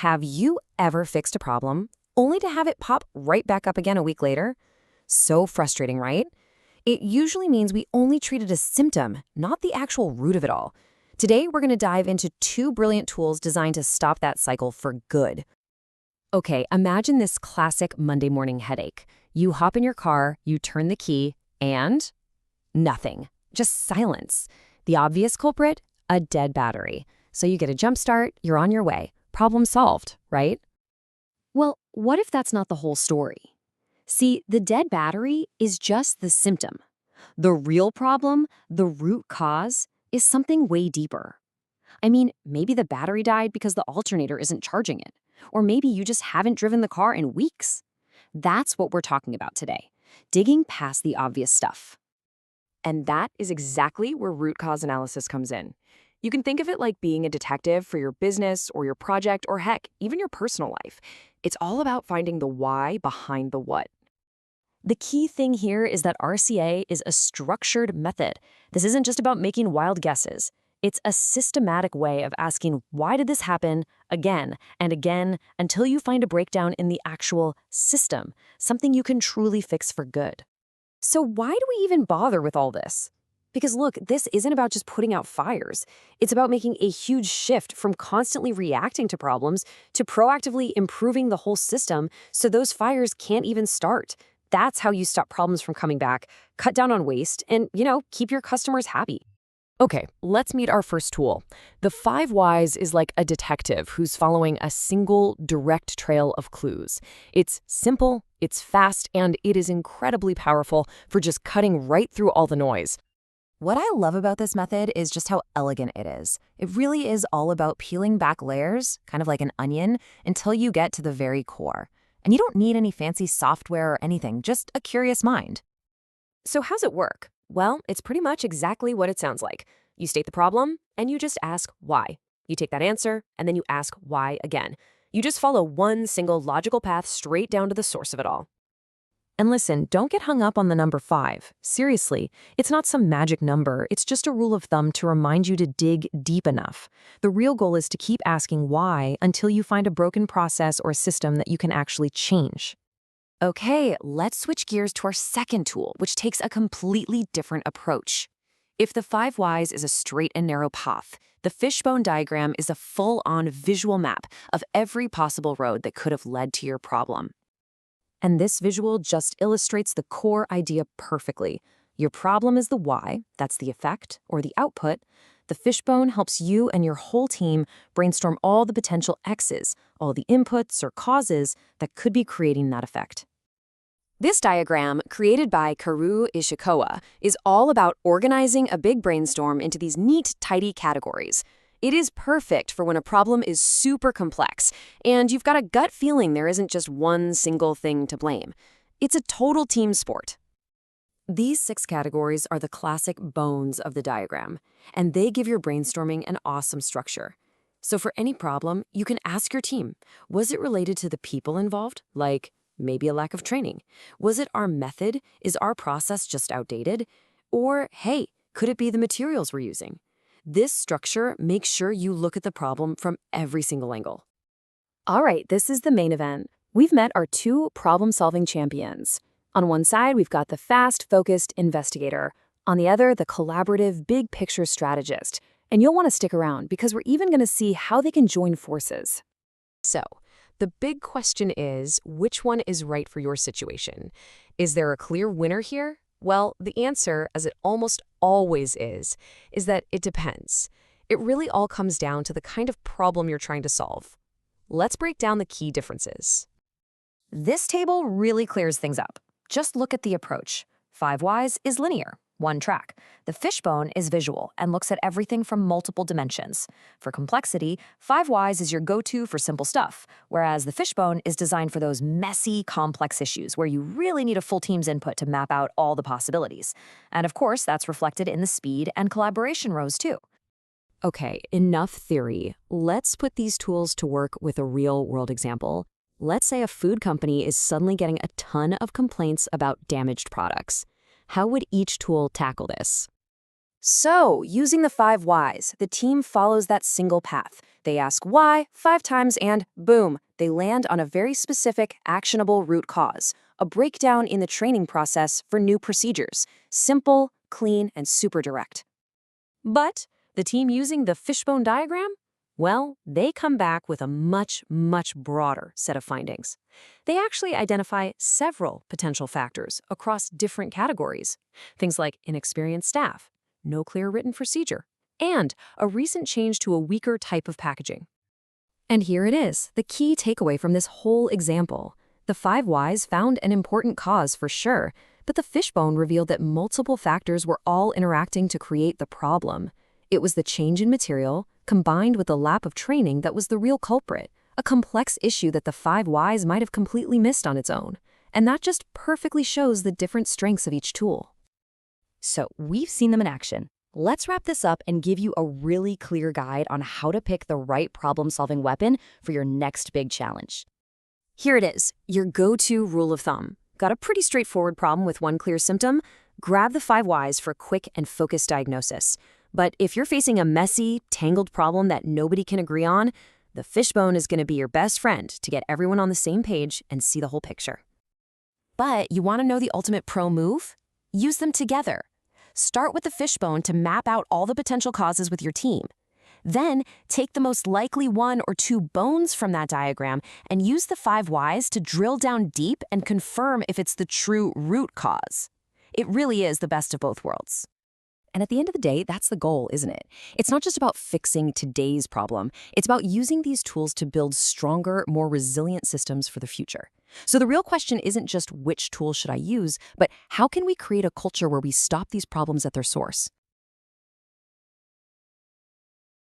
Have you ever fixed a problem only to have it pop right back up again a week later? So frustrating, right? It usually means we only treated a symptom, not the actual root of it all. Today, we're going to dive into two brilliant tools designed to stop that cycle for good. Okay, imagine this classic Monday morning headache. You hop in your car, you turn the key, and nothing. Just silence. The obvious culprit? A dead battery. So you get a jump start, you're on your way. Problem solved, right? Well, what if that's not the whole story? See, the dead battery is just the symptom. The real problem, the root cause, is something way deeper. I mean, maybe the battery died because the alternator isn't charging it. Or maybe you just haven't driven the car in weeks. That's what we're talking about today, digging past the obvious stuff. And that is exactly where root cause analysis comes in. You can think of it like being a detective for your business or your project or heck, even your personal life. It's all about finding the why behind the what. The key thing here is that RCA is a structured method. This isn't just about making wild guesses. It's a systematic way of asking, why did this happen again and again until you find a breakdown in the actual system, something you can truly fix for good. So why do we even bother with all this? Because look, this isn't about just putting out fires. It's about making a huge shift from constantly reacting to problems to proactively improving the whole system so those fires can't even start. That's how you stop problems from coming back, cut down on waste, and, keep your customers happy. Okay, let's meet our first tool. The 5 whys is like a detective who's following a single, direct trail of clues. It's simple, it's fast, and it is incredibly powerful for just cutting right through all the noise. What I love about this method is just how elegant it is. It really is all about peeling back layers, kind of like an onion, until you get to the very core. And you don't need any fancy software or anything, just a curious mind. So how's it work? Well, it's pretty much exactly what it sounds like. You state the problem, and you just ask why. You take that answer, and then you ask why again. You just follow one single logical path straight down to the source of it all. And listen, don't get hung up on the number 5. Seriously, it's not some magic number. It's just a rule of thumb to remind you to dig deep enough. The real goal is to keep asking why until you find a broken process or system that you can actually change. Okay, let's switch gears to our second tool, which takes a completely different approach. If the 5 whys is a straight and narrow path, the fishbone diagram is a full-on visual map of every possible road that could have led to your problem. And this visual just illustrates the core idea perfectly. Your problem is the why, that's the effect or the output. The fishbone helps you and your whole team brainstorm all the potential X's, all the inputs or causes that could be creating that effect. This diagram, created by Karu Ishikawa, is all about organizing a big brainstorm into these neat, tidy categories. It is perfect for when a problem is super complex, and you've got a gut feeling there isn't just one single thing to blame. It's a total team sport. These 6 categories are the classic bones of the diagram, and they give your brainstorming an awesome structure. So for any problem, you can ask your team, was it related to the people involved? Like, maybe a lack of training. Was it our method? Is our process just outdated? Or, hey, could it be the materials we're using? This structure makes sure you look at the problem from every single angle. All right, this is the main event. We've met our 2 problem-solving champions. On one side, we've got the fast, focused investigator. On the other, the collaborative, big-picture strategist. And you'll want to stick around because we're even going to see how they can join forces. So, the big question is, which one is right for your situation? Is there a clear winner here? Well, the answer, as it almost always is that it depends. It really all comes down to the kind of problem you're trying to solve. Let's break down the key differences. This table really clears things up. Just look at the approach. 5 whys is linear, one track. The fishbone is visual and looks at everything from multiple dimensions. For complexity, 5 whys is your go-to for simple stuff, whereas the fishbone is designed for those messy, complex issues where you really need a full team's input to map out all the possibilities. And of course, that's reflected in the speed and collaboration rows too. Okay, enough theory. Let's put these tools to work with a real-world example. Let's say a food company is suddenly getting a ton of complaints about damaged products. How would each tool tackle this? So, using the 5 whys, the team follows that single path. They ask why 5 times and boom, they land on a very specific, actionable root cause, a breakdown in the training process for new procedures. Simple, clean, and super direct. But the team using the Fishbone diagram? Well, they come back with a much, much broader set of findings. They actually identify several potential factors across different categories. Things like inexperienced staff, no clear written procedure, and a recent change to a weaker type of packaging. And here it is, the key takeaway from this whole example. The 5 whys found an important cause for sure, but the Fishbone revealed that multiple factors were all interacting to create the problem. It was the change in material, combined with the lack of training, that was the real culprit, a complex issue that the 5 whys might have completely missed on its own. And that just perfectly shows the different strengths of each tool. So we've seen them in action. Let's wrap this up and give you a really clear guide on how to pick the right problem-solving weapon for your next big challenge. Here it is, your go-to rule of thumb. Got a pretty straightforward problem with one clear symptom? Grab the 5 whys for quick and focused diagnosis. But if you're facing a messy, tangled problem that nobody can agree on, the Fishbone is going to be your best friend to get everyone on the same page and see the whole picture. But you want to know the ultimate pro move? Use them together. Start with the Fishbone to map out all the potential causes with your team. Then, take the most likely 1 or 2 bones from that diagram and use the 5 whys to drill down deep and confirm if it's the true root cause. It really is the best of both worlds. And at the end of the day, that's the goal, isn't it? It's not just about fixing today's problem. It's about using these tools to build stronger, more resilient systems for the future. So the real question isn't just which tool should I use, but how can we create a culture where we stop these problems at their source?